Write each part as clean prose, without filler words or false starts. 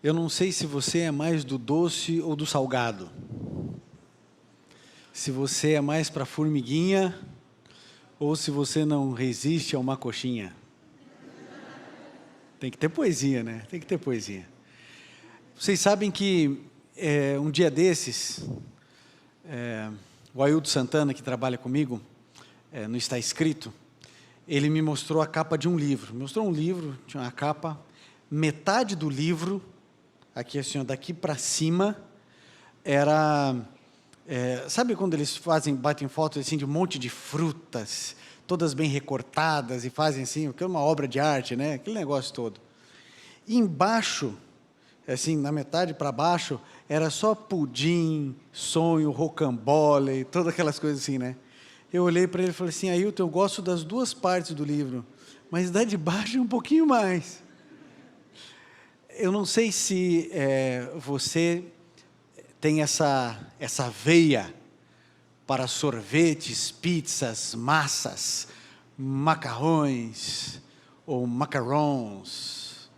Eu não sei se você é mais do doce ou do salgado. Se você é mais para formiguinha ou se você não resiste a uma coxinha. Tem que ter poesia, né? Tem que ter poesia. Vocês sabem que um dia desses, o Ailton Santana, que trabalha comigo, no Está Escrito, ele me mostrou a capa de um livro. Mostrou um livro, tinha uma capa, metade do livro, aqui assim, daqui para cima, era... sabe quando eles batem fotos assim, de um monte de frutas, todas bem recortadas, e fazem assim, que é uma obra de arte, né? Aquele negócio todo. E embaixo, assim, na metade para baixo, era só pudim, sonho, rocambole, todas aquelas coisas assim, né? Eu olhei para ele e falei assim, Ailton, eu gosto das duas partes do livro, mas da de baixo é um pouquinho mais. Eu não sei se você tem essa veia para sorvetes, pizzas, massas, macarrões ou macarons.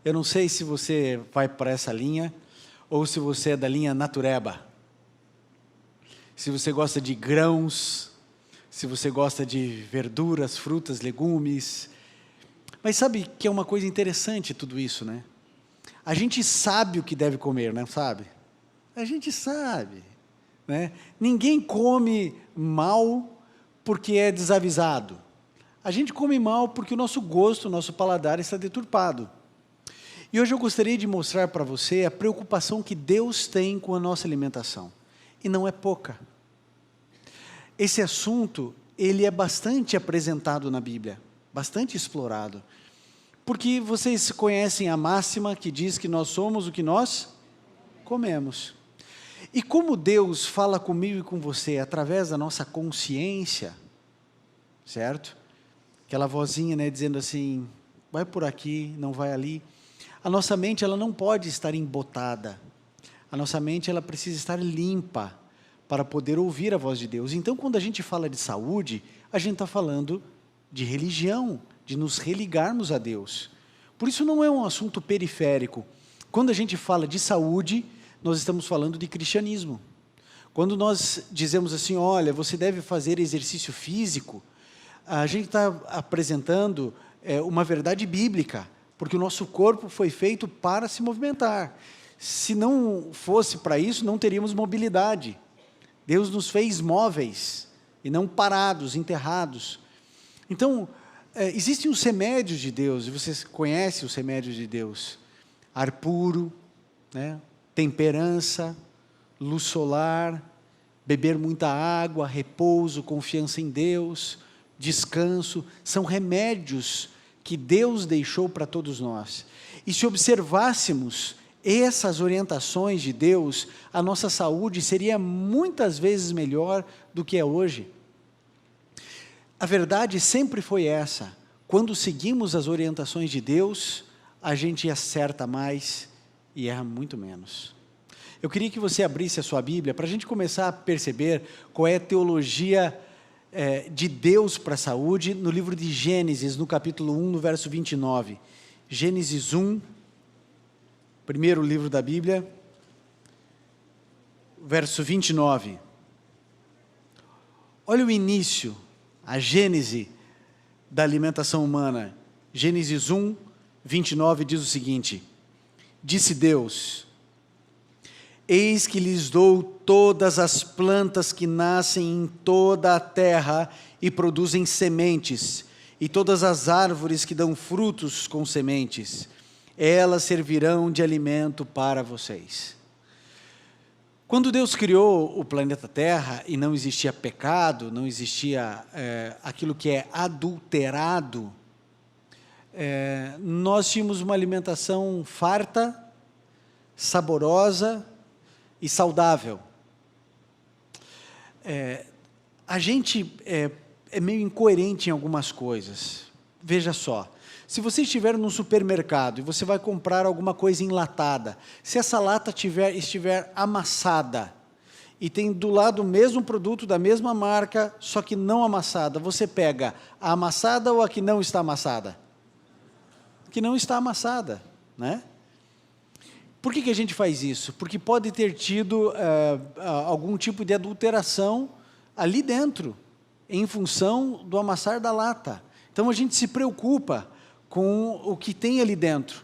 Eu não sei se você vai para essa linha ou se você é da linha natureba. Se você gosta de grãos, se você gosta de verduras, frutas, legumes. Mas sabe que é uma coisa interessante tudo isso, né? A gente sabe o que deve comer, não sabe? A gente sabe, né? Ninguém come mal porque é desavisado. A gente come mal porque o nosso gosto, o nosso paladar está deturpado. E hoje eu gostaria de mostrar para você a preocupação que Deus tem com a nossa alimentação. E não é pouca. Esse assunto, ele é bastante apresentado na Bíblia, bastante explorado. Porque vocês conhecem a máxima que diz que nós somos o que nós comemos. E como Deus fala comigo e com você através da nossa consciência, certo? Aquela vozinha, né, dizendo assim, vai por aqui, não vai ali. A nossa mente, ela não pode estar embotada. A nossa mente, ela precisa estar limpa para poder ouvir a voz de Deus. Então, quando a gente fala de saúde, a gente está falando de religião, de nos religarmos a Deus. Por isso não é um assunto periférico. Quando a gente fala de saúde, nós estamos falando de cristianismo. Quando nós dizemos assim, olha, você deve fazer exercício físico, a gente está apresentando uma verdade bíblica, porque o nosso corpo foi feito para se movimentar. Se não fosse para isso, não teríamos mobilidade. Deus nos fez móveis, e não parados, enterrados. Então, existem os remédios de Deus, e vocês conhecem os remédios de Deus. Ar puro, né? Temperança, luz solar, beber muita água, repouso, confiança em Deus, descanso, são remédios que Deus deixou para todos nós. E se observássemos essas orientações de Deus, a nossa saúde seria muitas vezes melhor do que é hoje. A verdade sempre foi essa, quando seguimos as orientações de Deus, a gente acerta mais e erra muito menos. Eu queria que você abrisse a sua Bíblia para a gente começar a perceber qual é a teologia de Deus para a saúde no livro de Gênesis, no capítulo 1, no verso 29. Gênesis 1, primeiro livro da Bíblia, verso 29. Olha o início, a gênese da alimentação humana. Gênesis 1, 29 diz o seguinte: disse Deus, eis que lhes dou todas as plantas que nascem em toda a terra e produzem sementes, e todas as árvores que dão frutos com sementes, elas servirão de alimento para vocês. Quando Deus criou o planeta Terra e não existia pecado, não existia aquilo que é adulterado, nós tínhamos uma alimentação farta, saborosa e saudável. A gente é meio incoerente em algumas coisas. Veja só, se você estiver num supermercado e você vai comprar alguma coisa enlatada, se essa lata estiver amassada e tem do lado o mesmo produto da mesma marca, só que não amassada, você pega a amassada ou a que não está amassada? Que não está amassada, né? Por que a gente faz isso? Porque pode ter tido algum tipo de adulteração ali dentro, em função do amassar da lata. Então a gente se preocupa com o que tem ali dentro.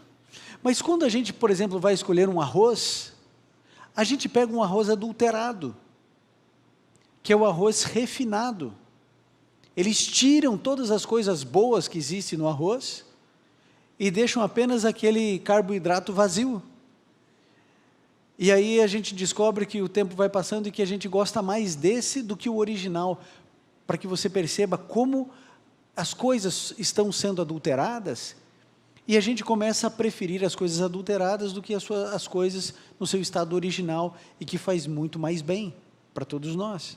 Mas quando a gente, por exemplo, vai escolher um arroz, a gente pega um arroz adulterado, que é o arroz refinado. Eles tiram todas as coisas boas que existem no arroz e deixam apenas aquele carboidrato vazio. E aí a gente descobre que o tempo vai passando e que a gente gosta mais desse do que o original, para que você perceba como as coisas estão sendo adulteradas, e a gente começa a preferir as coisas adulteradas do que as coisas no seu estado original, e que faz muito mais bem para todos nós.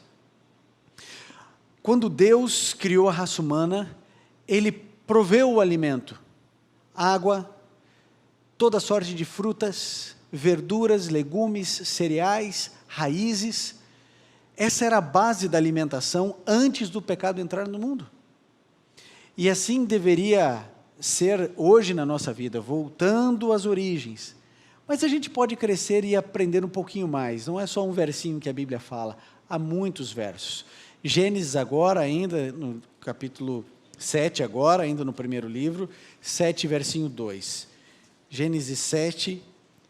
Quando Deus criou a raça humana, Ele proveu o alimento, água, toda sorte de frutas, verduras, legumes, cereais, raízes. Essa era a base da alimentação antes do pecado entrar no mundo. E assim deveria ser hoje na nossa vida, voltando às origens. Mas a gente pode crescer e aprender um pouquinho mais, não é só um versinho que a Bíblia fala, há muitos versos. Gênesis agora, ainda no capítulo 7 agora, ainda no primeiro livro, 7 versinho 2. Gênesis 7,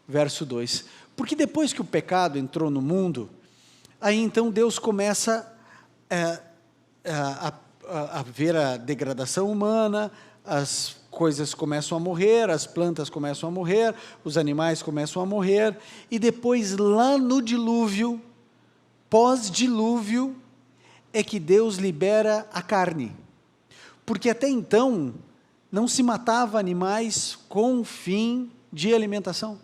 verso 2. Porque depois que o pecado entrou no mundo, aí então Deus começa a ver a degradação humana, as coisas começam a morrer, as plantas começam a morrer, os animais começam a morrer, e depois lá no dilúvio, pós-dilúvio, é que Deus libera a carne. Porque até então, não se matava animais com fim de alimentação.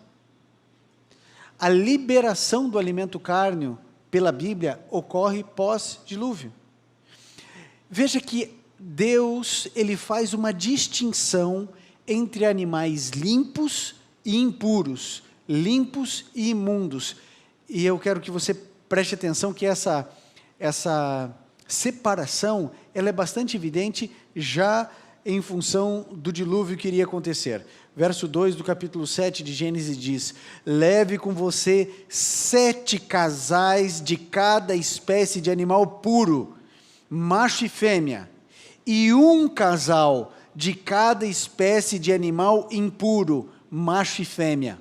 A liberação do alimento cárneo, pela Bíblia, ocorre pós-dilúvio. Veja que Deus, Ele faz uma distinção entre animais limpos e impuros, limpos e imundos. E eu quero que você preste atenção que essa separação, ela é bastante evidente já em função do dilúvio que iria acontecer. Verso 2 do capítulo 7 de Gênesis diz: leve com você 7 casais de cada espécie de animal puro, macho e fêmea, e 1 casal de cada espécie de animal impuro, macho e fêmea.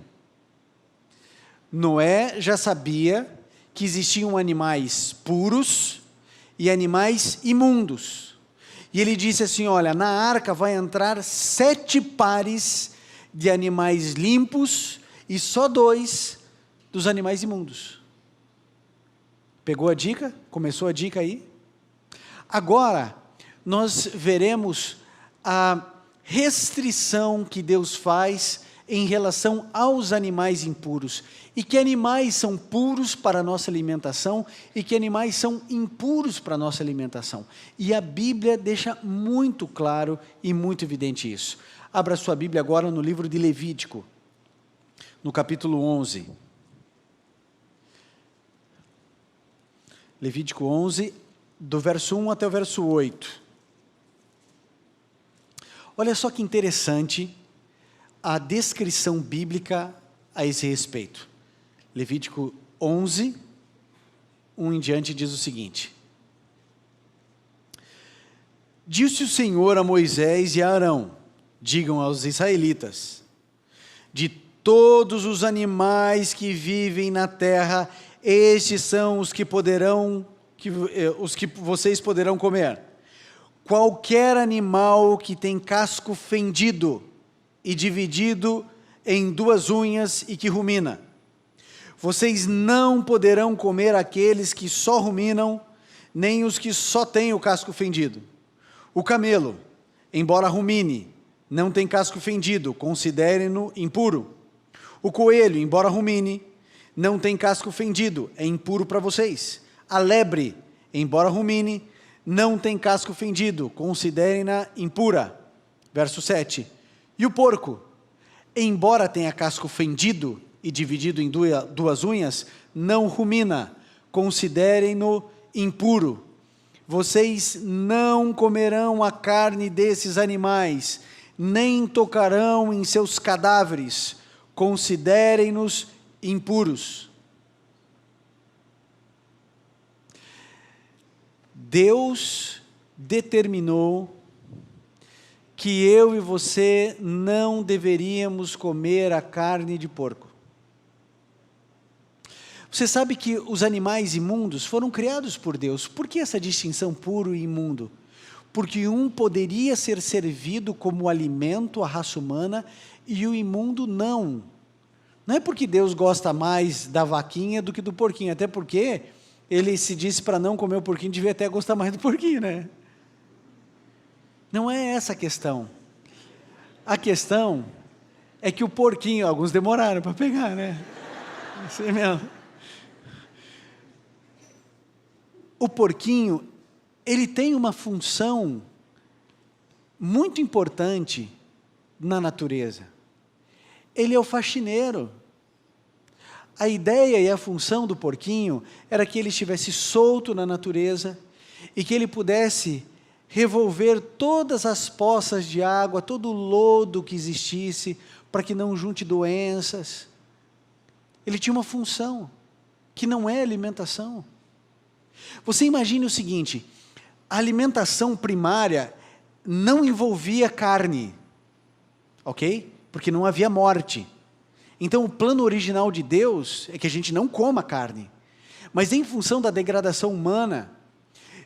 Noé já sabia que existiam animais puros e animais imundos. E ele disse assim, olha, na arca vai entrar 7 pares de animais limpos e só 2 dos animais imundos. Pegou a dica? Começou a dica aí? Agora, nós veremos a restrição que Deus faz em relação aos animais impuros, e que animais são puros para a nossa alimentação, e que animais são impuros para a nossa alimentação. E a Bíblia deixa muito claro e muito evidente isso. Abra sua Bíblia agora no livro de Levítico, no capítulo 11. Levítico 11, do verso 1 até o verso 8. Olha só que interessante a descrição bíblica a esse respeito. Levítico 11, 1 em diante diz o seguinte: disse o Senhor a Moisés e a Arão, digam aos israelitas, de todos os animais que vivem na terra, estes são os que vocês poderão comer. Qualquer animal que tem casco fendido e dividido em 2 unhas e que rumina. Vocês não poderão comer aqueles que só ruminam, nem os que só têm o casco fendido. O camelo, embora rumine, não tem casco fendido, considerem-no impuro. O coelho, embora rumine, não tem casco fendido, é impuro para vocês. A lebre, embora rumine, não tem casco fendido, considerem-na impura. Verso 7. E o porco, embora tenha casco fendido e dividido em 2 unhas, não rumina, considerem-no impuro. Vocês não comerão a carne desses animais, nem tocarão em seus cadáveres, considerem-nos impuros. Deus determinou que eu e você não deveríamos comer a carne de porco. Você sabe que os animais imundos foram criados por Deus. Por que essa distinção puro e imundo? Porque um poderia ser servido como alimento à raça humana e o imundo não. Não é porque Deus gosta mais da vaquinha do que do porquinho, até porque ele se disse para não comer o porquinho, devia até gostar mais do porquinho, né? Não é essa a questão. A questão é que o porquinho, alguns demoraram para pegar, né? Assim mesmo. O porquinho, ele tem uma função muito importante na natureza. Ele é o faxineiro. A ideia e a função do porquinho era que ele estivesse solto na natureza e que ele pudesse revolver todas as poças de água, todo o lodo que existisse, para que não junte doenças. Ele tinha uma função, que não é alimentação. Você imagine o seguinte, a alimentação primária não envolvia carne, ok? Porque não havia morte. Então o plano original de Deus é que a gente não coma carne. Mas em função da degradação humana,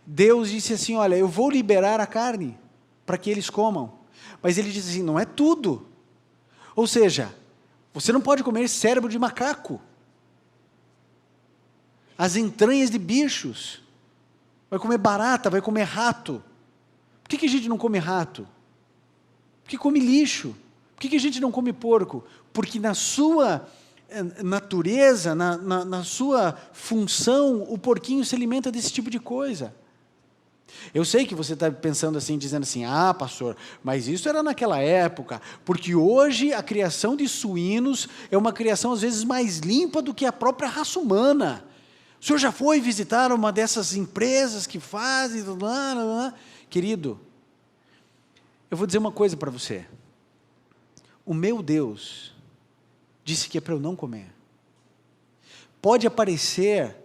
Deus disse assim, olha, eu vou liberar a carne para que eles comam. Mas ele disse assim, não é tudo. Ou seja, você não pode comer cérebro de macaco, as entranhas de bichos, vai comer barata, vai comer rato. Por que a gente não come rato? Porque come lixo. Por que a gente não come porco? Porque na sua natureza, na sua função, o porquinho se alimenta desse tipo de coisa. Eu sei que você está pensando assim, dizendo assim, ah, pastor, mas isso era naquela época, porque hoje a criação de suínos é uma criação às vezes mais limpa do que a própria raça humana. O senhor já foi visitar uma dessas empresas que fazem... Querido, eu vou dizer uma coisa para você. O meu Deus disse que é para eu não comer. Pode aparecer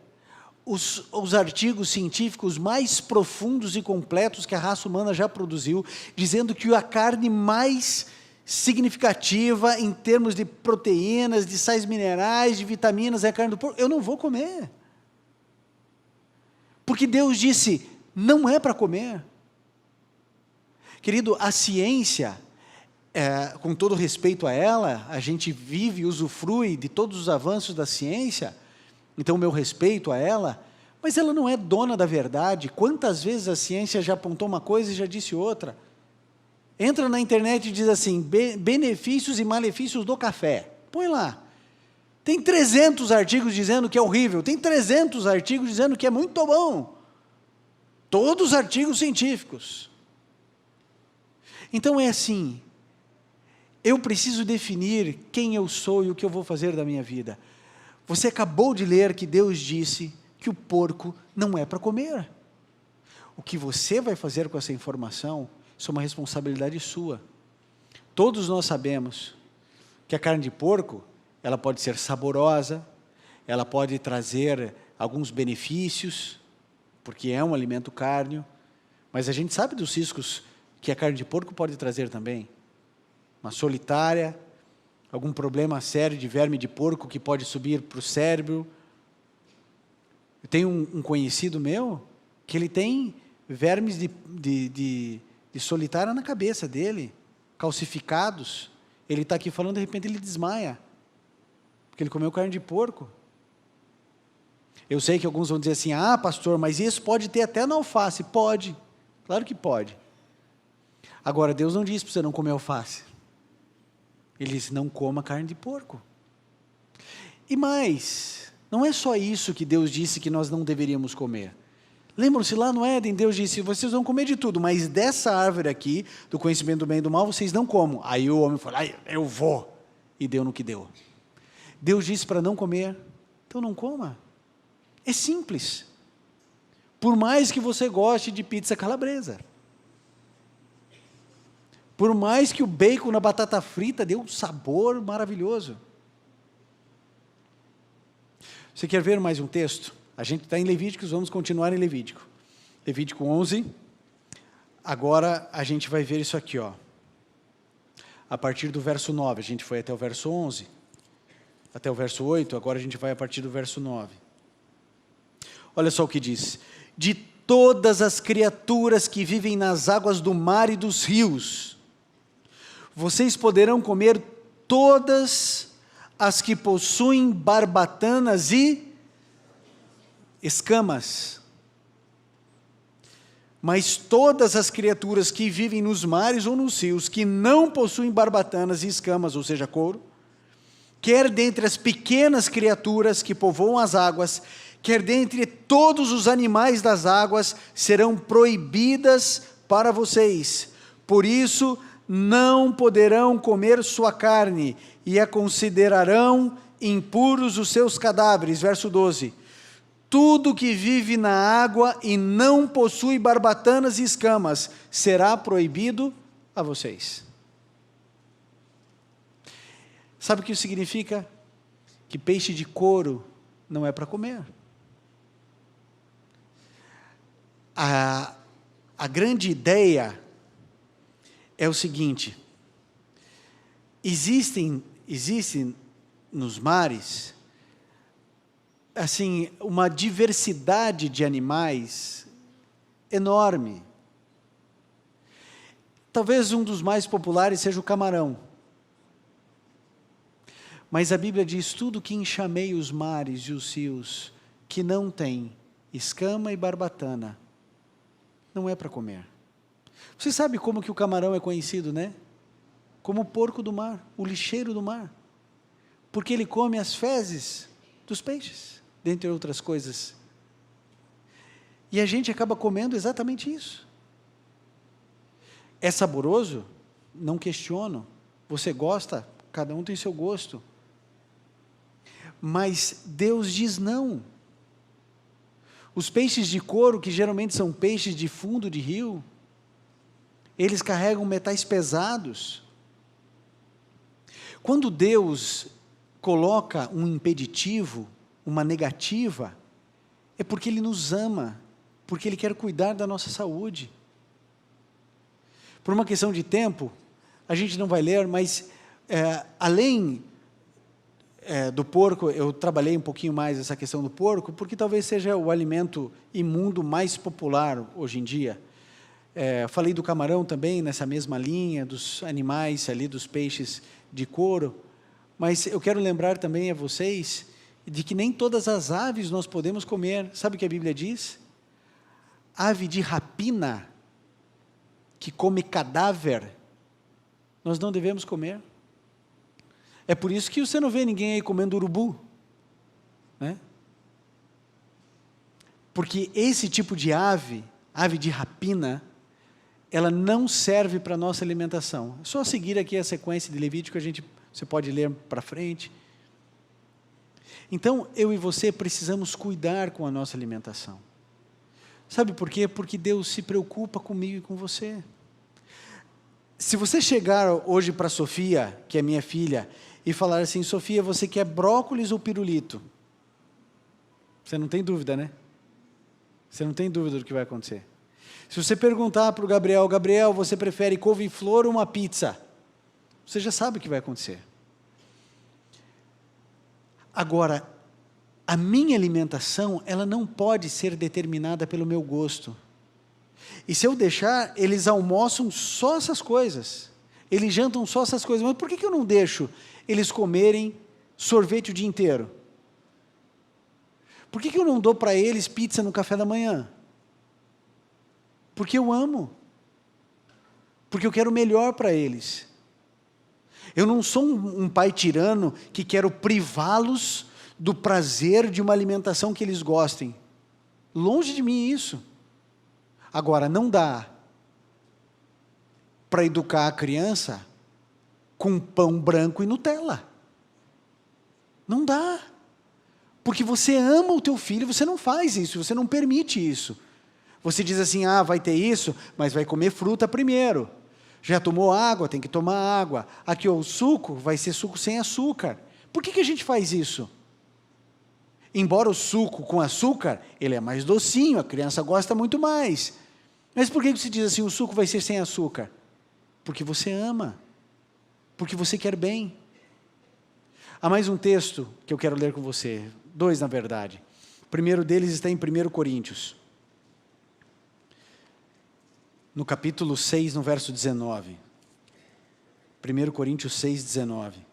os artigos científicos mais profundos e completos que a raça humana já produziu, dizendo que a carne mais significativa em termos de proteínas, de sais minerais, de vitaminas é a carne do porco. Eu não vou comer. Porque Deus disse, não é para comer. Querido, a ciência, com todo respeito a ela, a gente vive e usufrui de todos os avanços da ciência, então o meu respeito a ela, mas ela não é dona da verdade. Quantas vezes a ciência já apontou uma coisa e já disse outra? Entra na internet e diz assim, benefícios e malefícios do café. Põe lá. Tem 300 artigos dizendo que é horrível, tem 300 artigos dizendo que é muito bom. Todos artigos científicos. Então é assim, eu preciso definir quem eu sou e o que eu vou fazer da minha vida. Você acabou de ler que Deus disse que o porco não é para comer. O que você vai fazer com essa informação, isso é uma responsabilidade sua. Todos nós sabemos que a carne de porco, ela pode ser saborosa, ela pode trazer alguns benefícios, porque é um alimento cárneo, mas a gente sabe dos riscos que a carne de porco pode trazer também. Uma solitária, algum problema sério de verme de porco que pode subir para o cérebro. Eu tenho um conhecido meu, que ele tem vermes de solitária na cabeça dele, calcificados. Ele está aqui falando, de repente ele desmaia, porque ele comeu carne de porco. Eu sei que alguns vão dizer assim, ah, pastor, mas isso pode ter até na alface. Pode, claro que pode. Agora, Deus não disse para você não comer alface. Ele disse, não coma carne de porco. E mais, não é só isso que Deus disse que nós não deveríamos comer. Lembram-se, lá no Éden, Deus disse, vocês vão comer de tudo, mas dessa árvore aqui, do conhecimento do bem e do mal, vocês não comam. Aí o homem falou, eu vou. E deu no que deu. Deus disse para não comer, então não coma. É simples. Por mais que você goste de pizza calabresa. Por mais que o bacon na batata frita dê um sabor maravilhoso. Você quer ver mais um texto? A gente está em Levíticos, vamos continuar em Levítico. Levítico 11. Agora a gente vai ver isso aqui, ó. A partir do verso 9, a gente foi até o verso 11, até o verso 8, agora a gente vai a partir do verso 9. Olha só o que diz: de todas as criaturas que vivem nas águas do mar e dos rios, vocês poderão comer todas as que possuem barbatanas e escamas. Mas todas as criaturas que vivem nos mares ou nos rios, que não possuem barbatanas e escamas, ou seja, couro, quer dentre as pequenas criaturas que povoam as águas, quer dentre todos os animais das águas, serão proibidas para vocês. Por isso, não poderão comer sua carne, e a considerarão impuros os seus cadáveres. Verso 12. Tudo que vive na água e não possui barbatanas e escamas, será proibido a vocês. Sabe o que isso significa? Que peixe de couro não é para comer. A grande ideia é o seguinte: existem nos mares, assim, uma diversidade de animais enorme. Talvez um dos mais populares seja o camarão. Mas a Bíblia diz: tudo que enxameia os mares e os rios, que não tem escama e barbatana, não é para comer. Você sabe como que o camarão é conhecido, né? Como o porco do mar, o lixeiro do mar. Porque ele come as fezes dos peixes, dentre outras coisas. E a gente acaba comendo exatamente isso. É saboroso? Não questiono. Você gosta? Cada um tem seu gosto. Mas Deus diz não. Os peixes de couro, que geralmente são peixes de fundo de rio, eles carregam metais pesados. Quando Deus coloca um impeditivo, uma negativa, é porque Ele nos ama, porque Ele quer cuidar da nossa saúde. Por uma questão de tempo, a gente não vai ler, mas além do porco, eu trabalhei um pouquinho mais essa questão do porco, porque talvez seja o alimento imundo mais popular hoje em dia. Falei do camarão também, nessa mesma linha, dos animais ali, dos peixes de couro, mas eu quero lembrar também a vocês de que nem todas as aves nós podemos comer. Sabe o que a Bíblia diz? Ave de rapina, que come cadáver, nós não devemos comer. É por isso que você não vê ninguém aí comendo urubu, né? Porque esse tipo de ave de rapina, ela não serve para a nossa alimentação. É só seguir aqui a sequência de Levítico, você pode ler para frente. Então, eu e você precisamos cuidar com a nossa alimentação. Sabe por quê? Porque Deus se preocupa comigo e com você. Se você chegar hoje para a Sofia, que é minha filha, e falar assim: Sofia, você quer brócolis ou pirulito? Você não tem dúvida, né? Você não tem dúvida do que vai acontecer. Se você perguntar para o Gabriel: Gabriel, você prefere couve-flor ou uma pizza? Você já sabe o que vai acontecer. Agora, a minha alimentação, ela não pode ser determinada pelo meu gosto. E se eu deixar, eles almoçam só essas coisas, eles jantam só essas coisas, mas por que eu não deixo eles comerem sorvete o dia inteiro? Por que eu não dou para eles pizza no café da manhã? Porque eu amo, porque eu quero o melhor para eles. Eu não sou um pai tirano que quero privá-los do prazer de uma alimentação que eles gostem. Longe de mim isso. Agora, não dá para educar a criança com pão branco e Nutella. Não dá. Porque você ama o teu filho, você não faz isso, você não permite isso. Você diz assim: ah, vai ter isso, mas vai comer fruta primeiro. Já tomou água, tem que tomar água. Aqui, ó, o suco vai ser suco sem açúcar. Por que a gente faz isso? Embora o suco com açúcar, ele é mais docinho, a criança gosta muito mais. Mas por que você diz assim, o suco vai ser sem açúcar? Porque você ama, porque você quer bem. Há mais um texto que eu quero ler com você, 2 na verdade. O primeiro deles está em 1 Coríntios. No capítulo 6, no verso 19. 1 Coríntios 6, 19.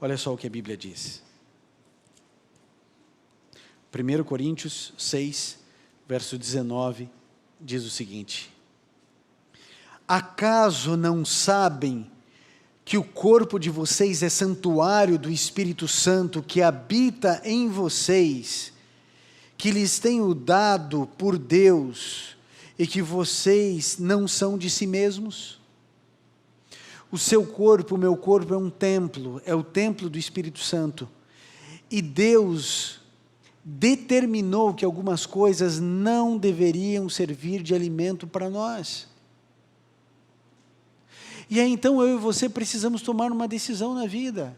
Olha só o que a Bíblia diz. 1 Coríntios 6, verso 19, diz o seguinte: acaso não sabem que o corpo de vocês é santuário do Espírito Santo que habita em vocês, que lhes tenho dado por Deus, e que vocês não são de si mesmos? O seu corpo, o meu corpo é um templo, é o templo do Espírito Santo. E Deus determinou que algumas coisas não deveriam servir de alimento para nós. E aí então eu e você precisamos tomar uma decisão na vida.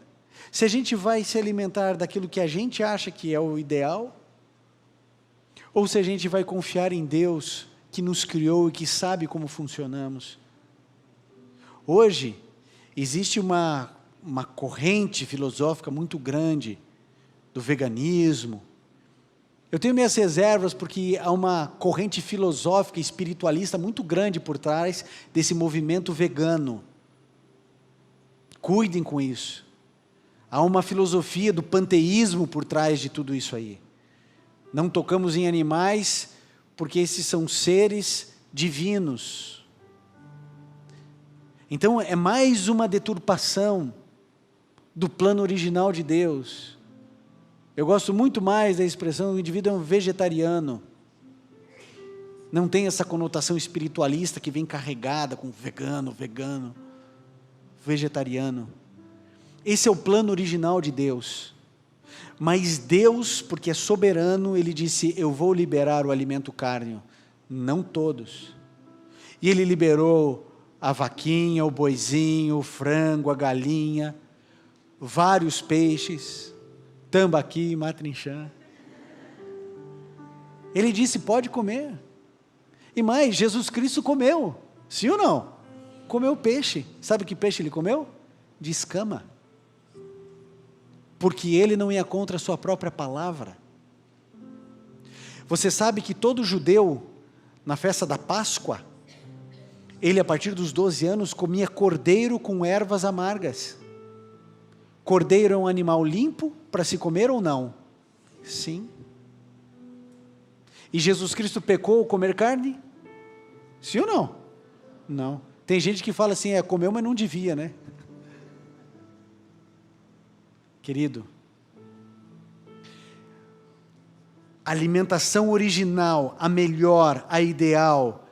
Se a gente vai se alimentar daquilo que a gente acha que é o ideal, ou se a gente vai confiar em Deus que nos criou e que sabe como funcionamos. Hoje, existe uma corrente filosófica muito grande do veganismo. Eu tenho minhas reservas porque há uma corrente filosófica e espiritualista muito grande por trás desse movimento vegano. Cuidem com isso. Há uma filosofia do panteísmo por trás de tudo isso aí. Não tocamos em animais porque esses são seres divinos. Então é mais uma deturpação do plano original de Deus. Eu gosto muito mais da expressão o indivíduo é um vegetariano. Não tem essa conotação espiritualista que vem carregada com vegano, vegetariano. Esse é o plano original de Deus. Mas Deus, porque é soberano, Ele disse, eu vou liberar o alimento cárneo. Não todos. E Ele liberou a vaquinha, o boizinho, o frango, a galinha, vários peixes, tambaqui, matrinchã. Ele disse, pode comer. E mais, Jesus Cristo comeu, sim ou não? Comeu peixe. Sabe que peixe Ele comeu? De escama. Porque Ele não ia contra a sua própria palavra. Você sabe que todo judeu, na festa da Páscoa, ele a partir dos 12 anos comia cordeiro com ervas amargas. Cordeiro é um animal limpo para se comer ou não? Sim. E Jesus Cristo pecou ao comer carne? Sim ou não? Não. Tem gente que fala assim, comeu, mas não devia, né? Querido, a alimentação original, a melhor, a ideal,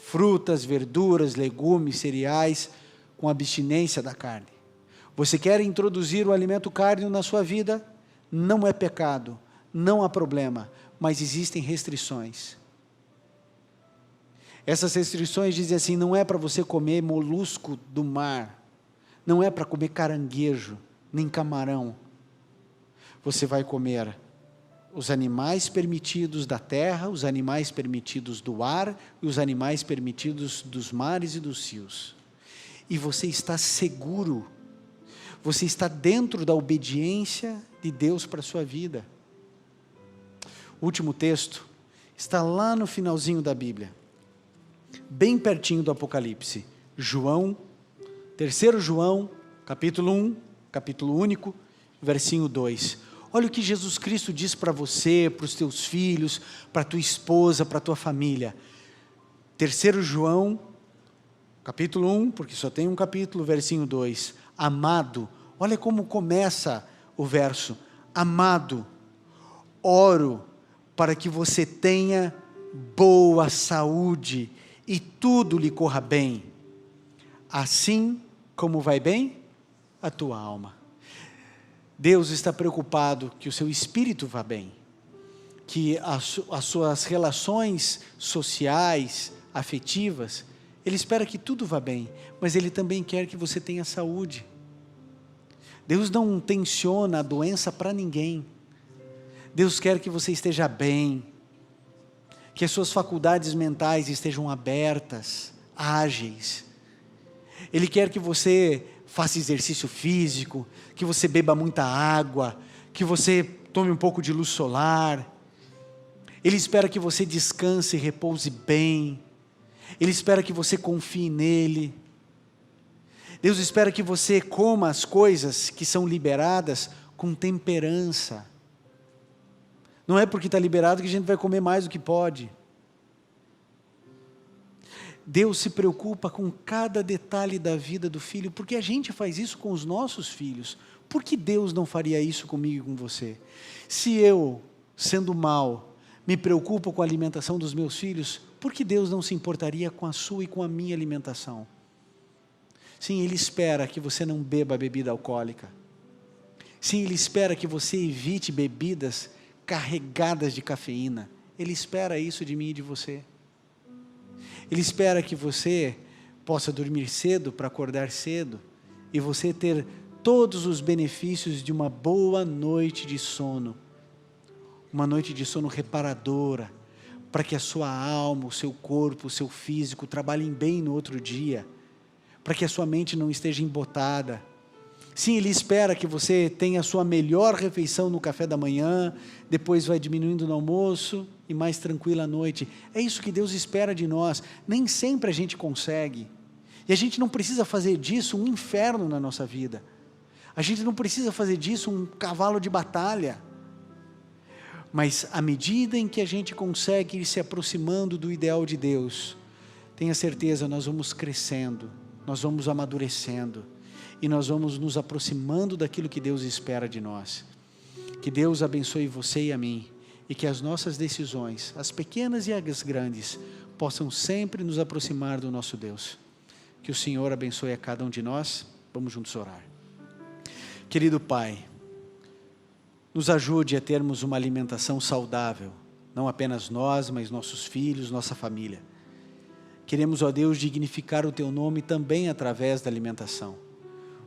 frutas, verduras, legumes, cereais, com abstinência da carne. Você quer introduzir o alimento carne na sua vida? Não é pecado, não há problema, mas existem restrições. Essas restrições dizem assim, não é para você comer molusco do mar, não é para comer caranguejo, nem camarão. Você vai comer os animais permitidos da terra, os animais permitidos do ar e os animais permitidos dos mares e dos rios. E você está seguro, você está dentro da obediência de Deus para a sua vida. O último texto está lá no finalzinho da Bíblia, bem pertinho do Apocalipse. João, 3 João, capítulo 1, capítulo único, versinho 2. Olha o que Jesus Cristo diz para você, para os teus filhos, para a tua esposa, para a tua família. 3 João, capítulo 1, porque só tem um capítulo, versinho 2. Amado, olha como começa o verso. Amado, oro para que você tenha boa saúde e tudo lhe corra bem, assim como vai bem a tua alma. Deus está preocupado que o seu espírito vá bem, que as suas relações sociais, afetivas, Ele espera que tudo vá bem, mas Ele também quer que você tenha saúde. Deus não tenciona a doença para ninguém. Deus quer que você esteja bem, que as suas faculdades mentais estejam abertas, ágeis. Ele quer que você faça exercício físico, que você beba muita água, que você tome um pouco de luz solar. Ele espera que você descanse e repouse bem. Ele espera que você confie nele. Deus espera que você coma as coisas que são liberadas com temperança. Não é porque está liberado que a gente vai comer mais do que pode. Deus se preocupa com cada detalhe da vida do filho, porque a gente faz isso com os nossos filhos. Por que Deus não faria isso comigo e com você? Se eu, sendo mau, me preocupo com a alimentação dos meus filhos, por que Deus não se importaria com a sua e com a minha alimentação? Sim, Ele espera que você não beba bebida alcoólica. Sim, Ele espera que você evite bebidas carregadas de cafeína. Ele espera isso de mim e de você. Ele espera que você possa dormir cedo para acordar cedo e você ter todos os benefícios de uma boa noite de sono. Uma noite de sono reparadora, para que a sua alma, o seu corpo, o seu físico trabalhem bem no outro dia, para que a sua mente não esteja embotada. Sim, Ele espera que você tenha a sua melhor refeição no café da manhã, depois vai diminuindo no almoço e mais tranquila à noite. É isso que Deus espera de nós. Nem sempre a gente consegue. E a gente não precisa fazer disso um inferno na nossa vida. A gente não precisa fazer disso um cavalo de batalha. Mas à medida em que a gente consegue ir se aproximando do ideal de Deus, tenha certeza, nós vamos crescendo, nós vamos amadurecendo. E nós vamos nos aproximando daquilo que Deus espera de nós. Que Deus abençoe você e a mim, e que as nossas decisões, as pequenas e as grandes, possam sempre nos aproximar do nosso Deus. Que o Senhor abençoe a cada um de nós. Vamos juntos orar. Querido Pai, nos ajude a termos uma alimentação saudável, não apenas nós, mas nossos filhos, nossa família. Queremos, ó Deus, dignificar o Teu nome também através da alimentação.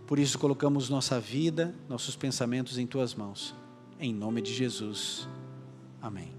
Por isso colocamos nossa vida, nossos pensamentos em Tuas mãos. Em nome de Jesus. Amém.